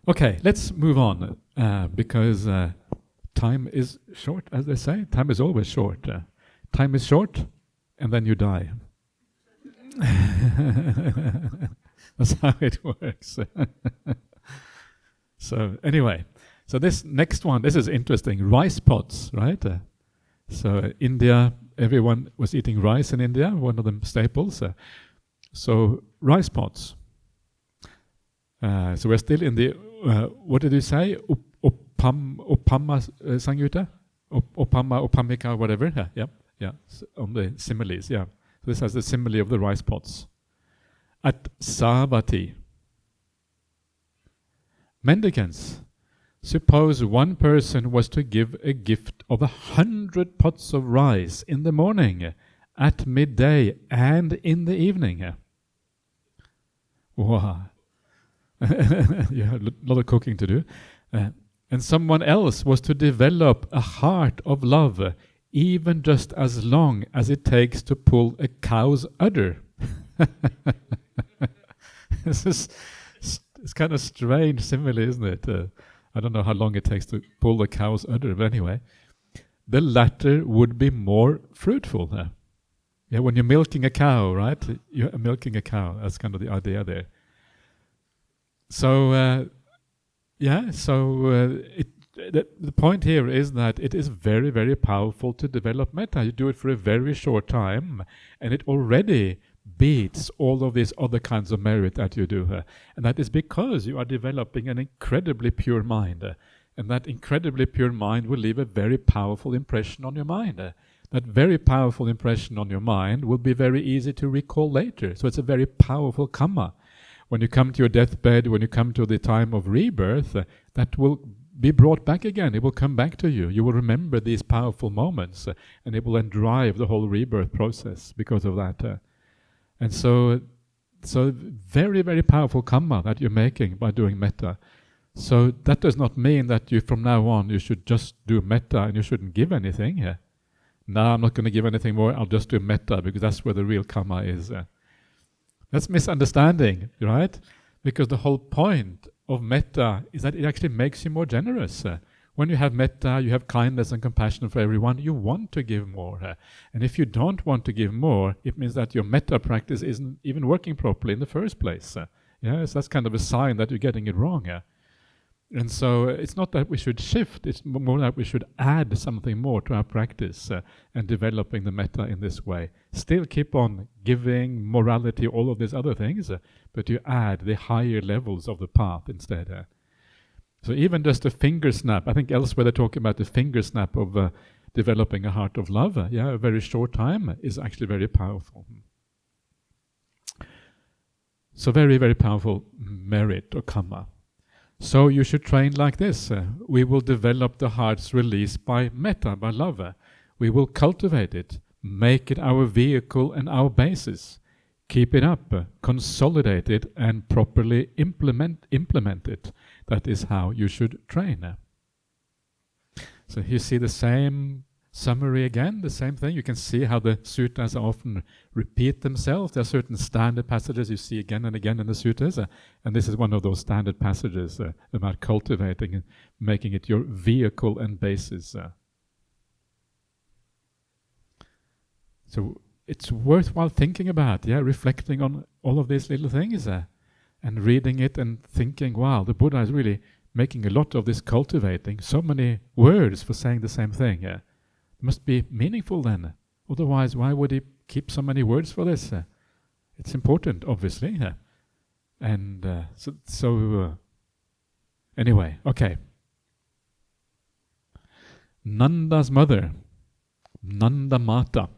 Okay, let's move on because time is short, as they say. Time is always short. Time is short, and then you die. That's how it works. So anyway, so this next one, this is interesting. Rice pots, right? So India, everyone was eating rice in India, one of the staples. So rice pots. So we're still in the, what did you say? Uppamma Sangyutta? Uppamma, Uppamika, whatever. Yeah. So on the similes, yeah. So this has the simile of the rice pots. At Savatthi. Mendicants, suppose one person was to give a gift of 100 pots of rice in the morning, at midday, and in the evening. Wow. You have a lot of cooking to do. And someone else was to develop a heart of love, even just as long as it takes to pull a cow's udder. It's kind of strange simile, isn't it? I don't know how long it takes to pull the cow's udder, but anyway. The latter would be more fruitful. Yeah, when you're milking a cow, right? You're milking a cow. That's kind of the idea there. So, the point here is that it is very, very powerful to develop metta. You do it for a very short time, and it already beats all of these other kinds of merit that you do. And that is because you are developing an incredibly pure mind. And that incredibly pure mind will leave a very powerful impression on your mind. That very powerful impression on your mind will be very easy to recall later. So it's a very powerful karma. When you come to your deathbed, when you come to the time of rebirth, that will be brought back again. It will come back to you. You will remember these powerful moments, and it will then drive the whole rebirth process because of that. And so very, very powerful karma that you're making by doing metta. So that does not mean that you, from now on, you should just do metta and you shouldn't give anything. No, I'm not going to give anything more. I'll just do metta because that's where the real karma is. That's misunderstanding, right? Because the whole point of metta is that it actually makes you more generous. When you have metta, you have kindness and compassion for everyone, you want to give more. And if you don't want to give more, it means that your metta practice isn't even working properly in the first place. Yes, that's kind of a sign that you're getting it wrong. And so it's not that we should shift, it's more that we should add something more to our practice and developing the metta in this way. Still keep on giving, morality, all of these other things, but you add the higher levels of the path instead. So even just a finger snap, I think elsewhere they're talking about the finger snap of developing a heart of love. A very short time is actually very powerful. So very, very powerful merit or karma. So you should train like this. We will develop the heart's release by metta, by love. We will cultivate it, make it our vehicle and our basis. Keep it up, consolidate it, and properly implement it. That is how you should train. So you see the same summary again, the same thing. You can see how the suttas often repeat themselves. There are certain standard passages you see again and again in the suttas, and this is one of those standard passages about cultivating and making it your vehicle and basis. So it's worthwhile thinking about, reflecting on all of these little things and reading it and thinking, wow, the Buddha is really making a lot of this cultivating, so many words for saying the same thing. It must be meaningful then. Otherwise, why would he keep so many words for this? It's important, obviously. And anyway, okay. Nanda's mother, Nandamātāsutta,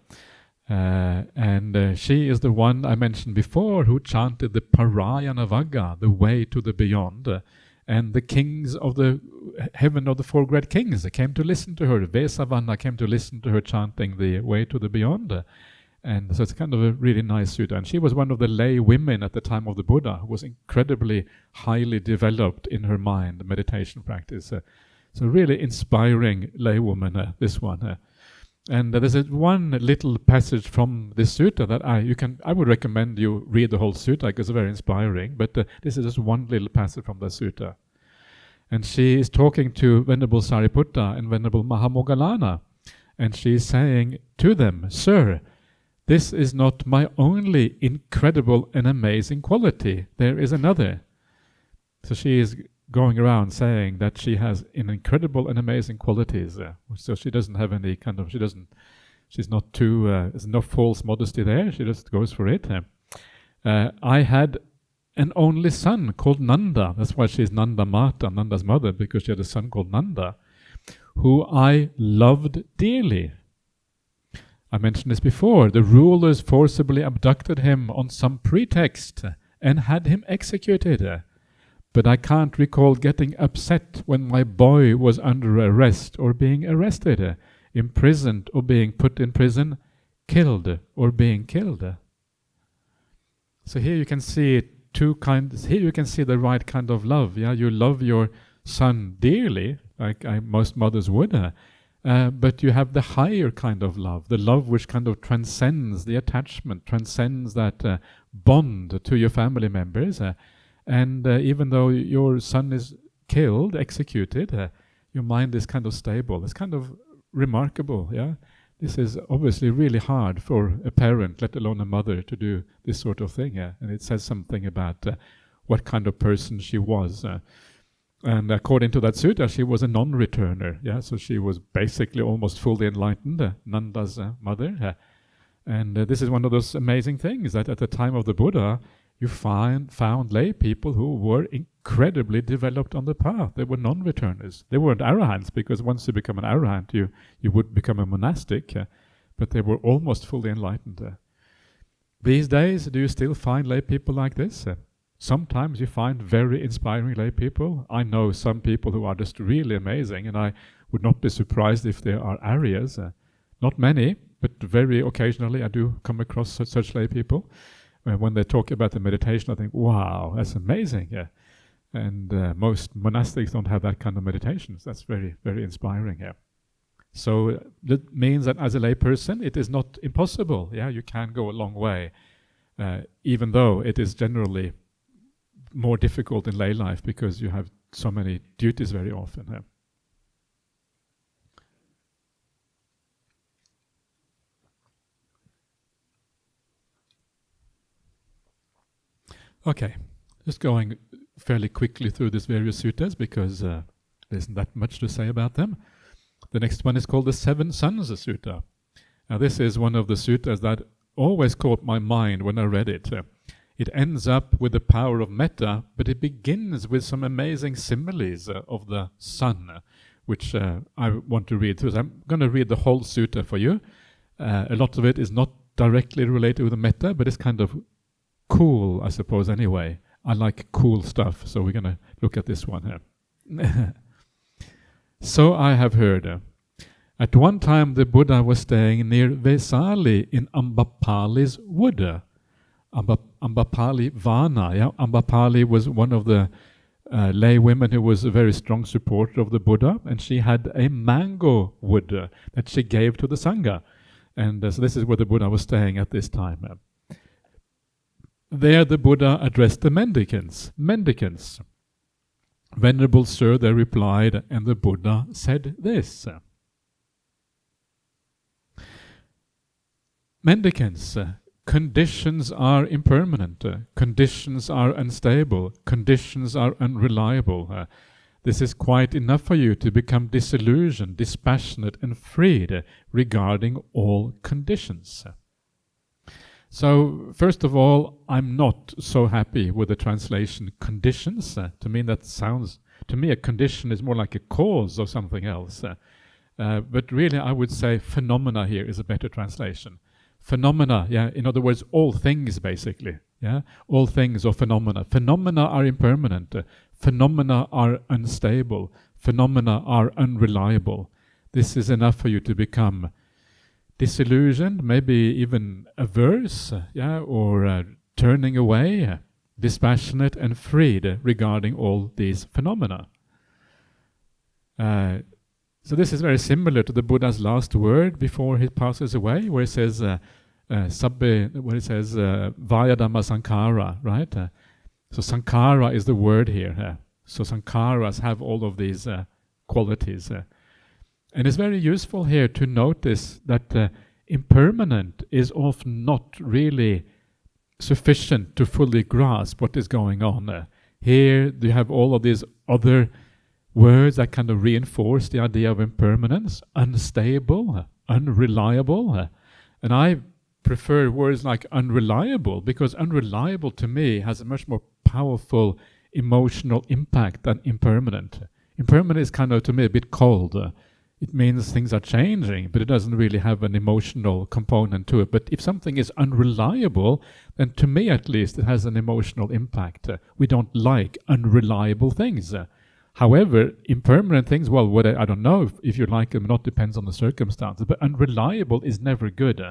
and she is the one I mentioned before who chanted the Parayana Vagga, the way to the beyond. And the kings of the heaven of the four great kings, they came to listen to her. Vesavanna came to listen to her chanting the way to the beyond. And so it's kind of a really nice sutta. And she was one of the lay women at the time of the Buddha, who was incredibly highly developed in her mind, meditation practice. So really inspiring lay woman, this one. And there's one little passage from this sutta that I would recommend you read the whole sutta because it's very inspiring. But this is just one little passage from the sutta. And she is talking to Venerable Sariputta and Venerable Mahamoggallana, and she is saying to them, "Sir, this is not my only incredible and amazing quality. There is another." So she is going around saying that she has an incredible and amazing qualities. So she doesn't have any kind of, she's not too, there's no false modesty there. She just goes for it. I had an only son called Nanda. That's why she's Nandamāta, Nanda's mother, because she had a son called Nanda, who I loved dearly. I mentioned this before. The rulers forcibly abducted him on some pretext and had him executed. But I can't recall getting upset when my boy was under arrest or being arrested, imprisoned or being put in prison, killed or being killed. So here you can see two kinds. Here you can see the right kind of love. Yeah, you love your son dearly, like most mothers would, but you have the higher kind of love, the love which kind of transcends the attachment, transcends that bond to your family members. And even though your son is killed, executed, your mind is kind of stable. It's kind of remarkable, yeah? This is obviously really hard for a parent, let alone a mother, to do this sort of thing. And it says something about what kind of person she was. And according to that sutta, she was a non-returner. Yeah, so she was basically almost fully enlightened, Nanda's mother. And this is one of those amazing things that at the time of the Buddha, you found lay people who were incredibly developed on the path. They were non-returners. They weren't arahants, because once you become an arahant, you would become a monastic, but they were almost fully enlightened. These days, do you still find lay people like this? Sometimes you find very inspiring lay people. I know some people who are just really amazing, and I would not be surprised if there are Aryas. Not many, but very occasionally I do come across such lay people. When they talk about the meditation, I think, wow, that's amazing. Yeah. And most monastics don't have that kind of meditations. That's very, very inspiring. Yeah. So that means that as a lay person, it is not impossible. Yeah, you can go a long way, even though it is generally more difficult in lay life because you have so many duties very often. Yeah. Okay, just going fairly quickly through these various suttas because there isn't that much to say about them. The next one is called the Seven Sons Sutta. Now this is one of the suttas that always caught my mind when I read it. It ends up with the power of metta, but it begins with some amazing similes of the sun, which I want to read through. So I'm going to read the whole sutta for you. A lot of it is not directly related with the metta, but it's kind of cool, I suppose, anyway. I like cool stuff, so we're going to look at this one here. So I have heard. At one time the Buddha was staying near Vesali in Ambapali's wood. Ambapali Vana. Yeah? Ambapali was one of the lay women who was a very strong supporter of the Buddha, and she had a mango wood that she gave to the Sangha. And so this is where the Buddha was staying at this time. There the Buddha addressed the mendicants. Mendicants. Venerable Sir, they replied, and the Buddha said this. Mendicants, conditions are impermanent, conditions are unstable, conditions are unreliable. This is quite enough for you to become disillusioned, dispassionate and freed regarding all conditions. So, first of all, I'm not so happy with the translation conditions. To me, that sounds, to me, a condition is more like a cause of something else. But really, I would say phenomena here is a better translation. Phenomena, yeah, in other words, all things basically. Yeah, all things or phenomena. Phenomena are impermanent. Phenomena are unstable. Phenomena are unreliable. This is enough for you to become disillusioned, maybe even averse, yeah, or turning away, dispassionate and freed regarding all these phenomena. So this is very similar to the Buddha's last word before he passes away, where he says, Vayadhamma Sankhara, right? So Sankhara is the word here. So sankharas have all of these qualities. And it's very useful here to notice that impermanent is often not really sufficient to fully grasp what is going on. Here you have all of these other words that kind of reinforce the idea of impermanence: unstable, unreliable. And I prefer words like unreliable, because unreliable to me has a much more powerful emotional impact than impermanent. Impermanent is kind of, to me, a bit cold. It means things are changing, but it doesn't really have an emotional component to it. But if something is unreliable, then to me at least it has an emotional impact. We don't like unreliable things. However, impermanent things, well, I don't know if you like them or not, depends on the circumstances, but unreliable is never good.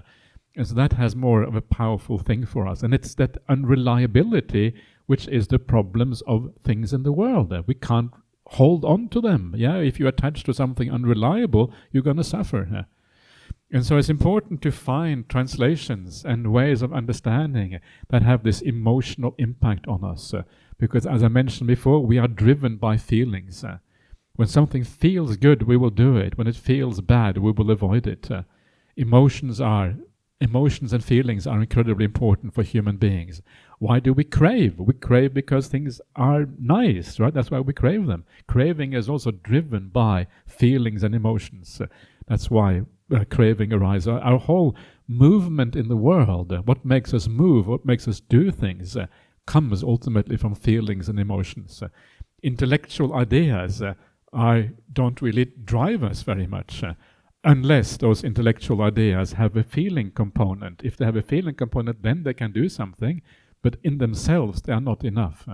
And so that has more of a powerful thing for us. And it's that unreliability which is the problems of things in the world. We can't hold on to them. Yeah, if you attach to something unreliable, you're going to suffer. And so it's important to find translations and ways of understanding that have this emotional impact on us. Because as I mentioned before, we are driven by feelings. When something feels good, we will do it. When it feels bad, we will avoid it. Emotions and feelings are incredibly important for human beings. Why do we crave? We crave because things are nice, right? That's why we crave them. Craving is also driven by feelings and emotions. That's why craving arises. Our whole movement in the world, what makes us move, what makes us do things, comes ultimately from feelings and emotions. Intellectual ideas don't really drive us very much. Unless those intellectual ideas have a feeling component. If they have a feeling component, then they can do something, but in themselves they are not enough.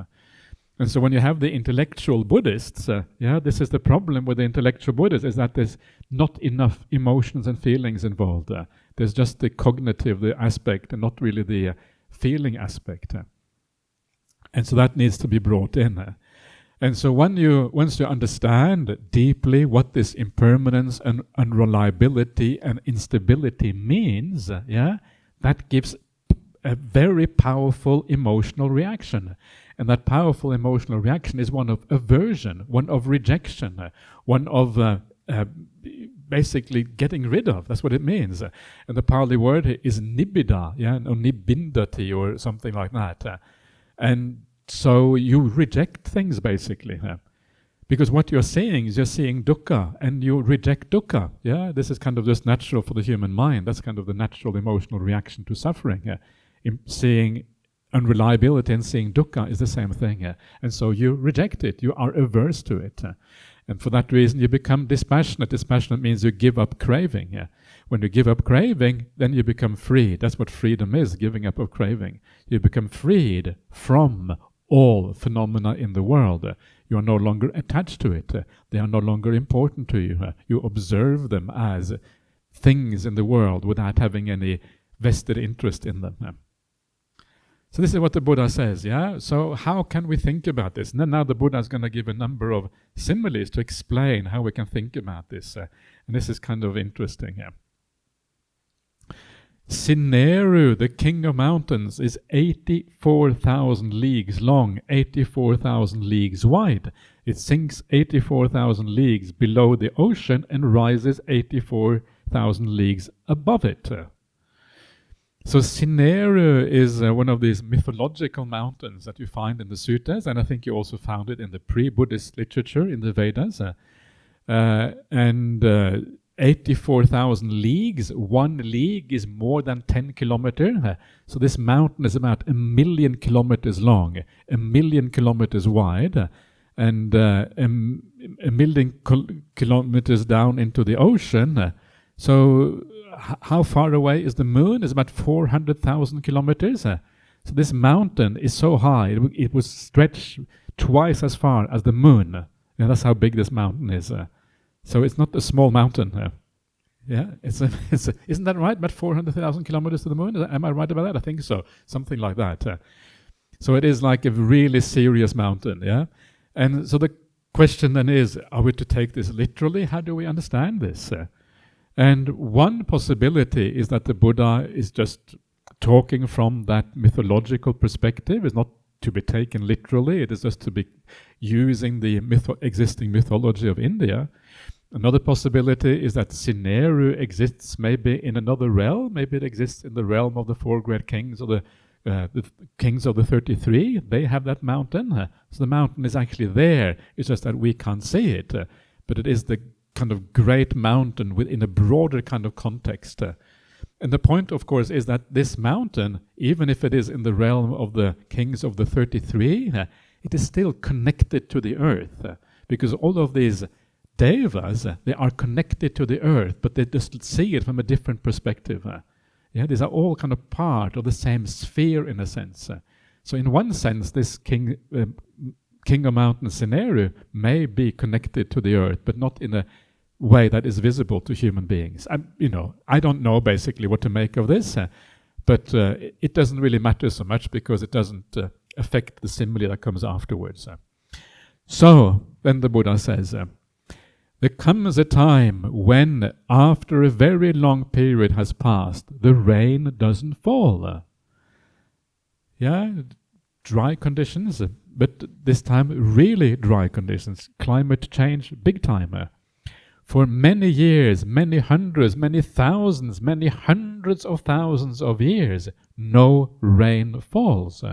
And so when you have the intellectual Buddhists, this is the problem with the intellectual Buddhists, is that there's not enough emotions and feelings involved. There's just the cognitive aspect and not really the feeling aspect. And so that needs to be brought in. And so once you understand deeply what this impermanence and unreliability and instability means, that gives a very powerful emotional reaction. And that powerful emotional reaction is one of aversion, one of rejection, one of basically getting rid of. That's what it means. And the Pali word is nibbida, or nibbindati, or something like that. And so you reject things, basically. Because what you're seeing is you're seeing dukkha, and you reject dukkha. This is kind of just natural for the human mind. That's kind of the natural emotional reaction to suffering. Seeing unreliability and seeing dukkha is the same thing. And so you reject it. You are averse to it. And for that reason, you become dispassionate. Dispassionate means you give up craving. When you give up craving, then you become free. That's what freedom is, giving up of craving. You become freed from all phenomena in the world. You are no longer attached to it. They are no longer important to you. You observe them as things in the world without having any vested interest in them. So this is what the Buddha says, So how can we think about this? And then now the Buddha is going to give a number of similes to explain how we can think about this. And this is kind of interesting. Sineru, the king of mountains, is 84,000 leagues long, 84,000 leagues wide. It sinks 84,000 leagues below the ocean and rises 84,000 leagues above it. So Sineru is one of these mythological mountains that you find in the suttas, and I think you also found it in the pre-Buddhist literature in the Vedas. 84,000 leagues. 1 league is more than 10 kilometers. So this mountain is about 1 million kilometers long, 1 million kilometers wide, and 1 million kilometers down into the ocean. So how far away is the moon? It's about 400,000 kilometers. So this mountain is so high, it would stretch twice as far as the moon. And that's how big this mountain is. So it's not a small mountain. Isn't that right? About 400,000 kilometers to the moon? Am I right about that? I think so. Something like that. So it is like a really serious mountain. And so the question then is, are we to take this literally? How do we understand this? And one possibility is that the Buddha is just talking from that mythological perspective, is not to be taken literally. It is just to be using the existing mythology of India. Another possibility is that Sineru exists maybe in another realm. Maybe it exists in the realm of the four great kings, or the kings of the 33. They have that mountain. So the mountain is actually there. It's just that we can't see it. But it is the kind of great mountain within a broader kind of context. And the point, of course, is that this mountain, even if it is in the realm of the kings of the 33, it is still connected to the earth. Because all of these devas, they are connected to the earth, but they just see it from a different perspective. These are all kind of part of the same sphere in a sense. So in one sense, this king of mountain Sineru may be connected to the earth, but not in a way that is visible to human beings. I don't know basically what to make of this, but it doesn't really matter so much because it doesn't affect the simile that comes afterwards. So then the Buddha says, there comes a time when, after a very long period has passed, the rain doesn't fall. Dry conditions, but this time really dry conditions. Climate change, big time. For many years, many hundreds, many thousands, many hundreds of thousands of years, no rain falls.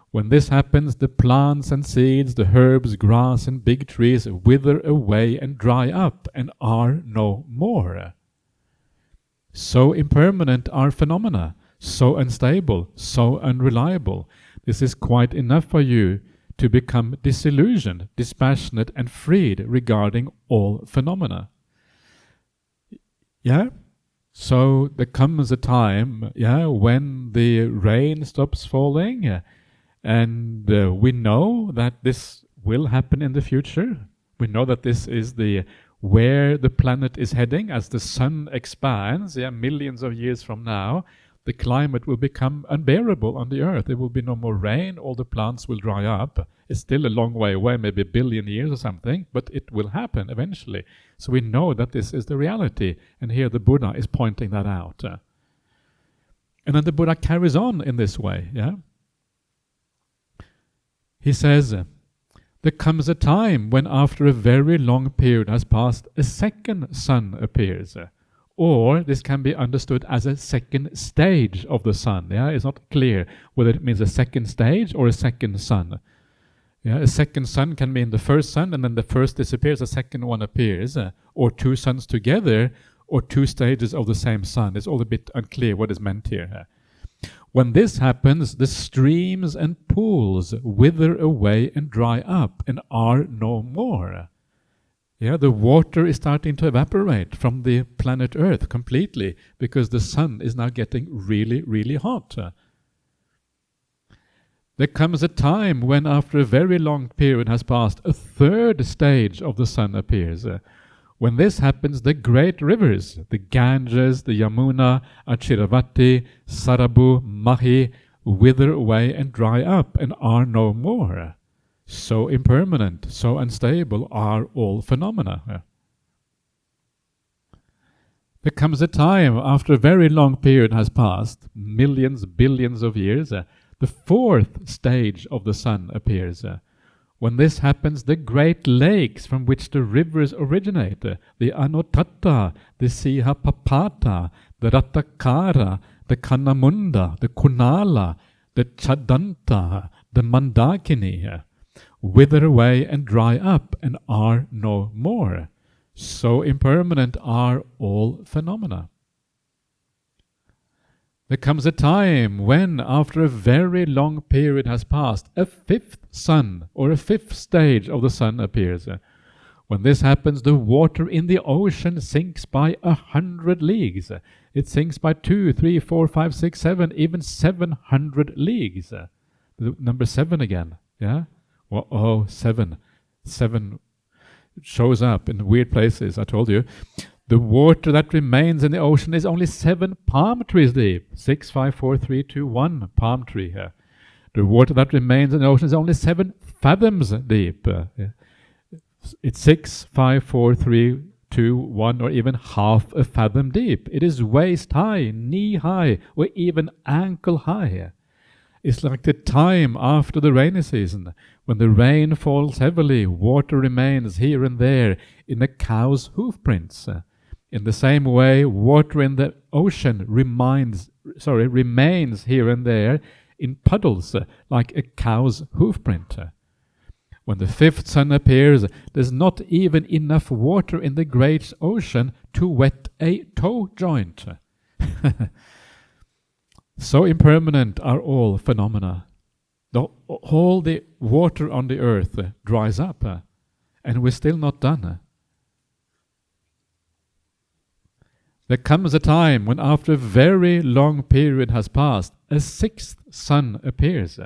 When this happens, the plants and seeds, the herbs, grass and big trees wither away and dry up and are no more. So impermanent are phenomena, so unstable, so unreliable. This is quite enough for you to become disillusioned, dispassionate and freed regarding all phenomena. So there comes a time, when the rain stops falling, and we know that this will happen in the future. We know that this is where the planet is heading as the sun expands. Millions of years from now, the climate will become unbearable on the earth. There will be no more rain. All the plants will dry up. It's still a long way away, maybe a billion years or something, but it will happen eventually. So we know that this is the reality, and here the Buddha is pointing that out. And then the Buddha carries on in this way. He says, there comes a time when after a very long period has passed, a second sun appears. Or this can be understood as a second stage of the sun. It's not clear whether it means a second stage or a second sun. A second sun can mean the first sun, and then the first disappears, the second one appears. Or two suns together, or two stages of the same sun. It's all a bit unclear what is meant here. When this happens, the streams and pools wither away and dry up and are no more. The water is starting to evaporate from the planet Earth completely because the sun is now getting really, really hot. There comes a time when, after a very long period has passed, a third stage of the sun appears. When this happens, the great rivers, the Ganges, the Yamuna, Achiravati, Sarabu, Mahi, wither away and dry up and are no more. So impermanent, so unstable are all phenomena. There comes a time, after a very long period has passed, millions, billions of years, the fourth stage of the sun appears. When this happens, the great lakes from which the rivers originate, the Anotatta, the Sihapapata, the Ratakara, the Kanamunda, the Kunala, the Chadanta, the Mandakini, wither away and dry up and are no more. So impermanent are all phenomena. There comes a time when, after a very long period has passed, a fifth sun or a fifth stage of the sun appears. When this happens, the water in the ocean sinks by 100 leagues. It sinks by 2, 3, 4, 5, 6, 7, even 700 leagues. The number 7 again. Seven. 7 shows up in weird places, I told you. The water that remains in the ocean is only 7 palm trees deep. 6, 5, 4, 3, 2, 1 palm tree here. The water that remains in the ocean is only 7 fathoms deep. It's 6, 5, 4, 3, 2, 1, or even half a fathom deep. It is waist high, knee high, or even ankle high. It's like the time after the rainy season. When the rain falls heavily, water remains here and there in a cow's hoof prints. In the same way, water in the ocean remains here and there in puddles, like a cow's hoof print. When the fifth sun appears, there's not even enough water in the great ocean to wet a toe joint. So impermanent are all phenomena. All the water on the earth dries up, and we're still not done. There comes a time when, after a very long period has passed, a sixth sun appears.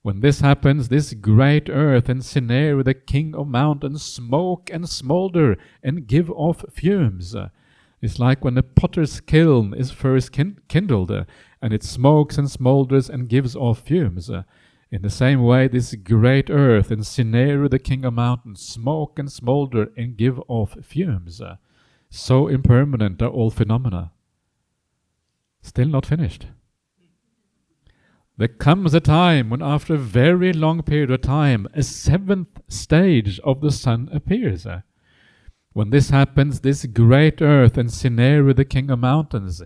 When this happens, this great earth and scenario, the king of mountains, smoke and smolder and give off fumes. It's like when a potter's kiln is first kindled, and it smokes and smolders and gives off fumes. In the same way, this great earth and scenario, the king of mountains, smoke and smolder and give off fumes. So impermanent are all phenomena. Still not finished. There comes a time when, after a very long period of time, a seventh stage of the sun appears. When this happens, this great earth and scenario, the king of mountains,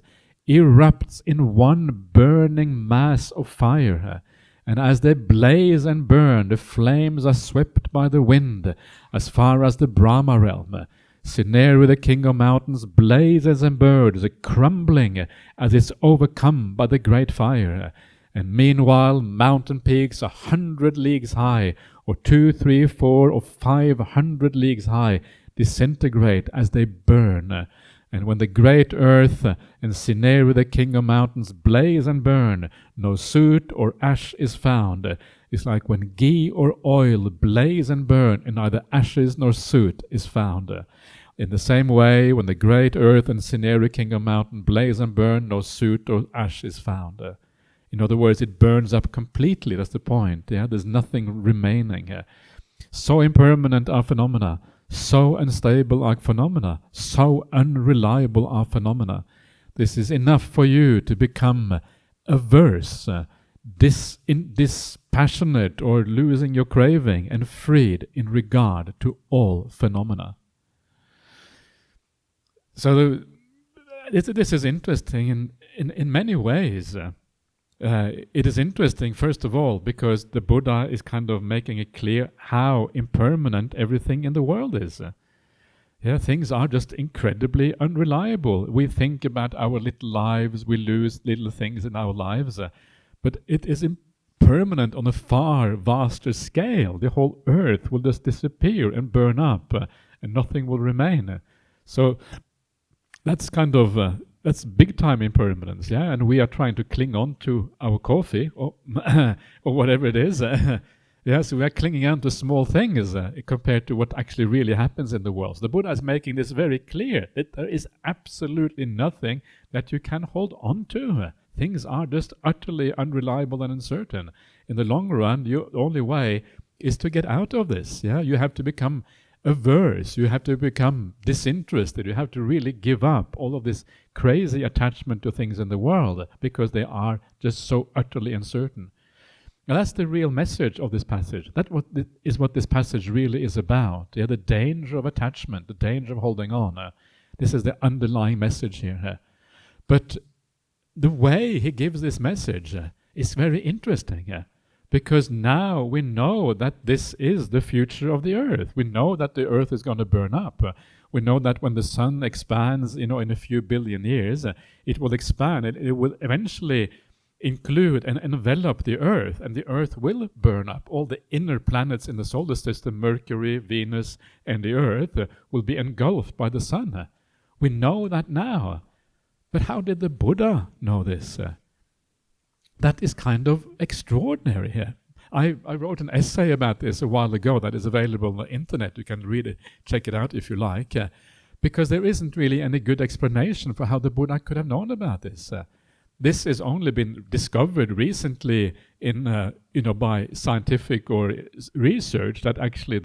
erupts in one burning mass of fire. And as they blaze and burn, the flames are swept by the wind as far as the Brahma realm. Scenario, the king of mountains, blazes and burns, crumbling as it's overcome by the great fire. And meanwhile, mountain peaks 100 leagues high, or 2, 3, 4, or 500 leagues high, disintegrate as they burn. And when the great earth and scenario, the king of mountains, blaze and burn, no soot or ash is found. It's like when ghee or oil blaze and burn, and neither ashes nor soot is found. In the same way, when the great earth and scenario, king of mountain, blaze and burn, no soot or ash is found. In other words, it burns up completely. That's the point. Yeah, there's nothing remaining. So impermanent are phenomena. So unstable are phenomena. So unreliable are phenomena. This is enough for you to become averse, dispassionate, or losing your craving, and freed in regard to all phenomena. So this is interesting in many ways. It is interesting, first of all, because the Buddha is kind of making it clear how impermanent everything in the world is. Things are just incredibly unreliable. We think about our little lives, we lose little things in our lives, but it is impermanent on a far vaster scale. The whole earth will just disappear and burn up, and nothing will remain. So that's kind of that's big-time impermanence, and we are trying to cling on to our coffee or whatever it is. So we are clinging on to small things compared to what actually really happens in the world. So the Buddha is making this very clear, that there is absolutely nothing that you can hold on to. Things are just utterly unreliable and uncertain. In the long run, the only way is to get out of this. You have to become averse, you have to become disinterested, you have to really give up all of this crazy attachment to things in the world, because they are just so utterly uncertain. Now that's the real message of this passage. That is what this passage really is about. The danger of attachment, the danger of holding on. This is the underlying message here. But the way he gives this message is very interesting. Because now we know that this is the future of the earth. We know that the earth is going to burn up. We know that when the sun expands, in a few billion years, it will expand. It will eventually include and envelop the earth, and the earth will burn up. All the inner planets in the solar system, Mercury, Venus, and the earth, will be engulfed by the sun. We know that now. But how did the Buddha know this? That is kind of extraordinary here. I wrote an essay about this a while ago that is available on the internet. You can read it, check it out if you like, because there isn't really any good explanation for how the Buddha could have known about this. This has only been discovered recently in, by scientific or research, that actually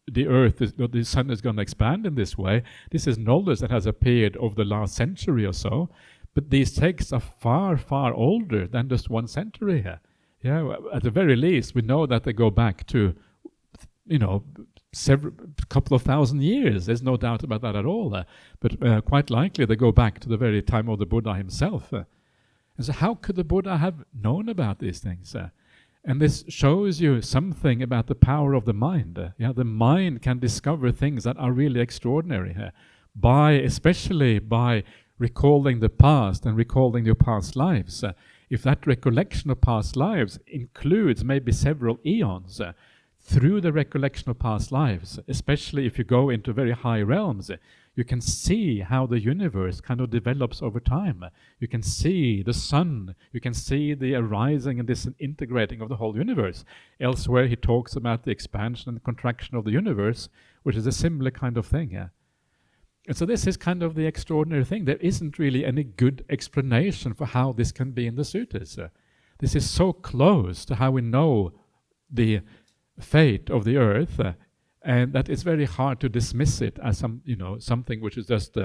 the earth, the sun is going to expand in this way. This is knowledge that has appeared over the last century or so. But these texts are far, far older than just 1 century here. Yeah, well, at the very least, we know that they go back to, several couple of thousand years. There's no doubt about that at all. But quite likely they go back to the very time of the Buddha himself. And so, how could the Buddha have known about these things? And this shows you something about the power of the mind. The mind can discover things that are really extraordinary, especially by recalling the past and recalling your past lives. If that recollection of past lives includes maybe several eons, through the recollection of past lives, especially if you go into very high realms, you can see how the universe kind of develops over time. You can see the sun, you can see the arising and disintegrating of the whole universe. Elsewhere he talks about the expansion and contraction of the universe, which is a similar kind of thing. And so this is kind of the extraordinary thing. There isn't really any good explanation for how this can be in the suttas. This is so close to how we know the fate of the earth, and that it's very hard to dismiss it as something which is just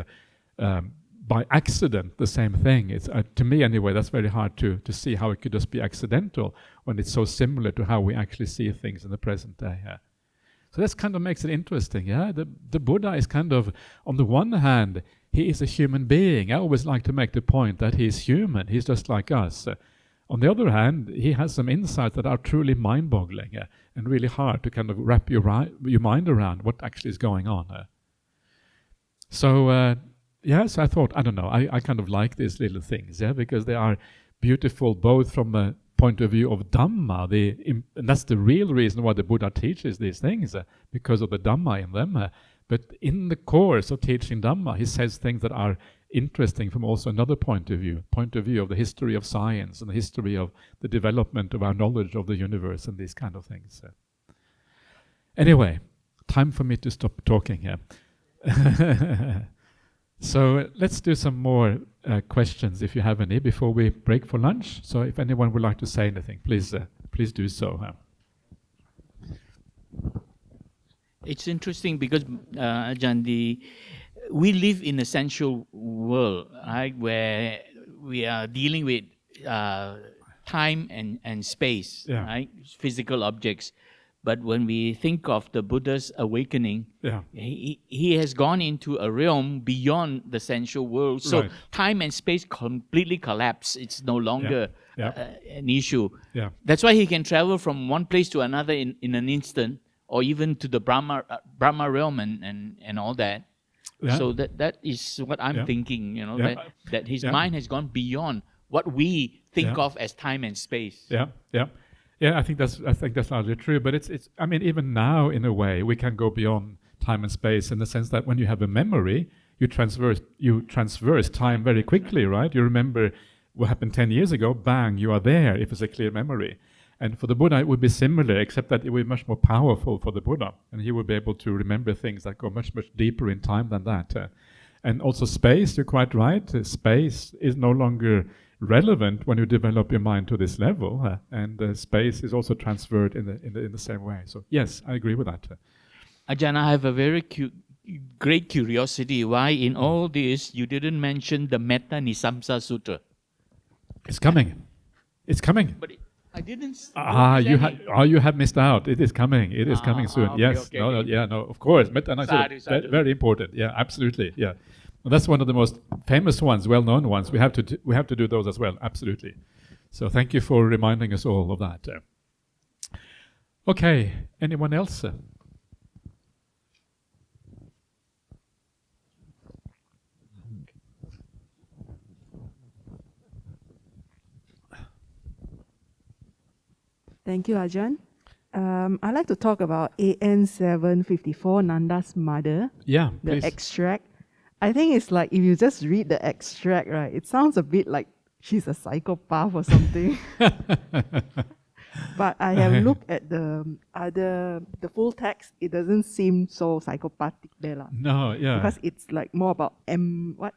by accident the same thing. It's to me anyway, that's very hard to see how it could just be accidental when it's so similar to how we actually see things in the present day. So this kind of makes it interesting. The Buddha is kind of, on the one hand, he is a human being. I always like to make the point that he is human. He's just like us. On the other hand, he has some insights that are truly mind-boggling and really hard to kind of wrap your mind around what actually is going on. So I thought, I don't know, I kind of like these little things, because they are beautiful both from a point of view of Dhamma, and that's the real reason why the Buddha teaches these things, because of the Dhamma in them. But in the course of teaching Dhamma, he says things that are interesting from also another point of view of the history of science and the history of the development of our knowledge of the universe and these kind of things. Anyway, time for me to stop talking here. So let's do some more questions if you have any before we break for lunch. So if anyone would like to say anything, please do so. It's interesting because Ajahn, we live in a sensual world, right, where we are dealing with time and space, right, physical objects. But when we think of the Buddha's awakening, he has gone into a realm beyond the sensual world. So time and space completely collapse. It's no longer an issue. That's why he can travel from one place to another in an instant, or even to the Brahma realm and all that. So that is what I'm thinking, that his mind has gone beyond what we think of as time and space. Yeah, I think that's largely true. But it's I mean, even now in a way we can go beyond time and space in the sense that when you have a memory, you transverse time very quickly, right? You remember what happened 10 years ago, bang, you are there if it's a clear memory. And for the Buddha, it would be similar, except that it would be much more powerful for the Buddha, and he would be able to remember things that go much, much deeper in time than that. And also space, you're quite right. Space is no longer relevant when you develop your mind to this level, and space is also transferred in the same way. So yes, I agree with that. Ajahn, I have a very great curiosity. Why in all this you didn't mention the Metta Nisamsa Sutta? It's coming. It's coming. But I didn't. You have missed out. It is coming. It is coming soon. Okay, yes. Okay. No. Of course. Metta Nisamsa, very important. Yeah, absolutely. Yeah. Well, that's one of the most famous ones, well-known ones. We have to do those as well. Absolutely. So thank you for reminding us all of that. Okay. Anyone else? Thank you, Ajahn. I'd like to talk about AN 754, Nanda's mother. Yeah, the please. Extract. I think it's like, if you just read the extract, right, it sounds a bit like she's a psychopath or something. But I have looked at the full text. It doesn't seem so psychopathic there. No, yeah. Because it's like more about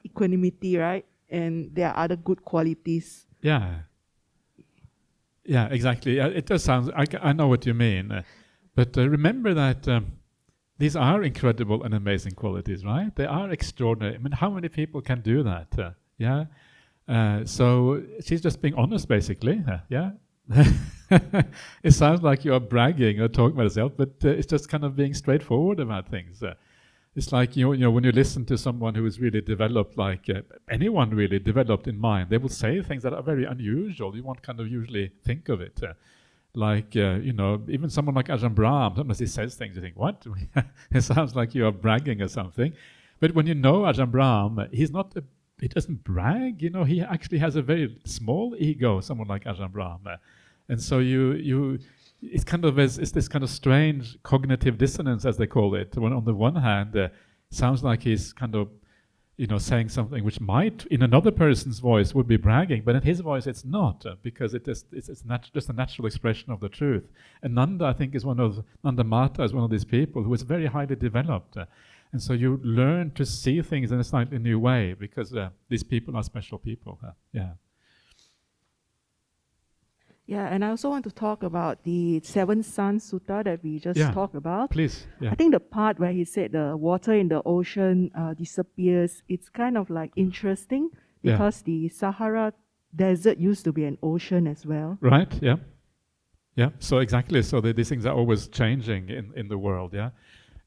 equanimity, right? And there are other good qualities. Yeah. Yeah, exactly. It does sound, I know what you mean. But remember that these are incredible and amazing qualities, right? They are extraordinary. I mean, how many people can do that? So she's just being honest, basically. It sounds like you are bragging or talking about yourself, but it's just kind of being straightforward about things. It's like, you know, when you listen to someone who is really developed, like anyone really developed in mind, they will say things that are very unusual. You won't kind of usually think of it. You know, even someone like Ajahn Brahm, sometimes he says things, you think, what? It sounds like you are bragging or something. But when you know Ajahn Brahm, he doesn't brag, you know, he actually has a very small ego, someone like Ajahn Brahm. And so it's kind of it's this kind of strange cognitive dissonance, as they call it. When on the one hand, sounds like he's kind of, you know, saying something which might, in another person's voice, would be bragging, but in his voice it's not, because it's just a natural expression of the truth. And Nanda, I think, Nandamātāsutta is one of these people who is very highly developed. And so you learn to see things in a slightly new way, because these people are special people. Yeah, and I also want to talk about the Seven Sons Sutta that we just talked about. Please. Yeah. I think the part where he said the water in the ocean disappears, it's kind of like interesting, because the Sahara Desert used to be an ocean as well. Right, yeah. Yeah, so exactly. So these things are always changing in the world, yeah.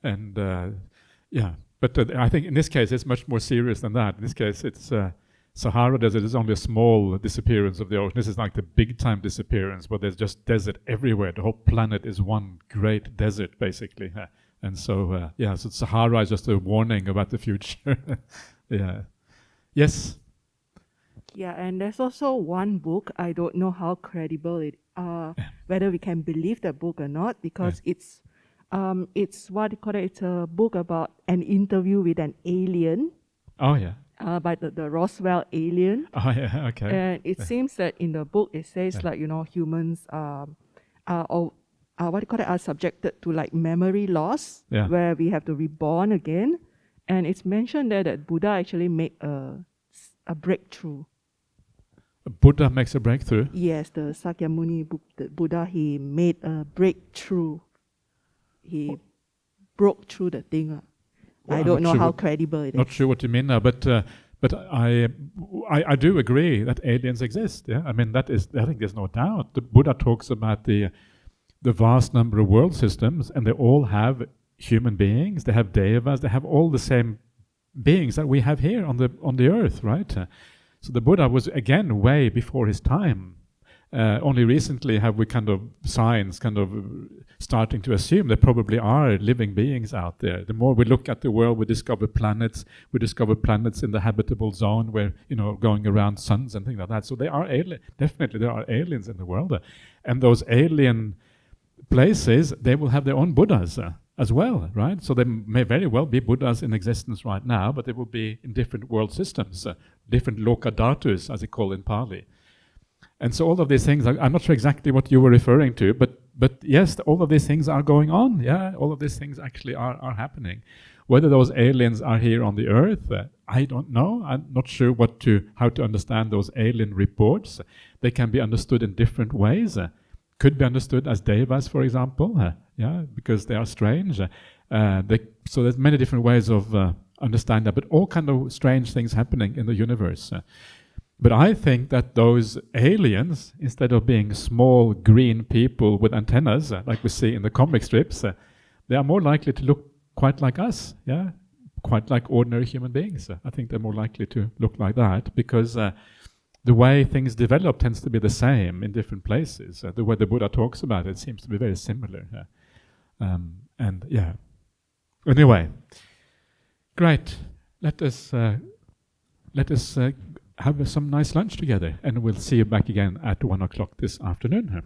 And but I think in this case it's much more serious than that. In this case it's Sahara Desert is only a small disappearance of the ocean. This is like the big time disappearance, where there's just desert everywhere. The whole planet is one great desert, basically. And so, so Sahara is just a warning about the future. Yeah. Yes? Yeah, and there's also one book, I don't know how credible whether we can believe that book or not, because it's what you call it, it's a book about an interview with an alien. Oh, yeah. By the Roswell alien. Oh, yeah, okay. And it seems that in the book it says like, you know, humans are subjected to like memory loss, where we have to reborn again. And it's mentioned there that Buddha actually made a breakthrough. Buddha makes a breakthrough? Yes, the Sakyamuni Buddha, he made a breakthrough. He broke through the thing. Well, I don't know how credible it is. Not sure what you mean now, but I do agree that aliens exist. Yeah, I mean I think there's no doubt. The Buddha talks about the vast number of world systems, and they all have human beings. They have devas. They have all the same beings that we have here on the earth, right? So the Buddha was again way before his time. Only recently have we science starting to assume there probably are living beings out there. The more we look at the world, we discover planets. We discover planets in the habitable zone, where, you know, going around suns and things like that. So there are definitely there are aliens in the world, and those alien places, they will have their own Buddhas as well, right? So there may very well be Buddhas in existence right now, but they will be in different world systems, different lokadhatus, as they call in Pali. And so all of these things, I'm not sure exactly what you were referring to, but yes, all of these things are going on. Yeah, all of these things actually are happening. Whether those aliens are here on the earth, I don't know. I'm not sure how to understand those alien reports. They can be understood in different ways. Could be understood as devas, for example, because they are strange. So there's many different ways of understanding that, but all kind of strange things happening in the universe. But I think that those aliens, instead of being small green people with antennas, like we see in the comic strips, they are more likely to look quite like us, quite like ordinary human beings. I think they're more likely to look like that, because the way things develop tends to be the same in different places. The way the Buddha talks about it seems to be very similar. Anyway, great. Let us have some nice lunch together, and we'll see you back again at 1 o'clock this afternoon.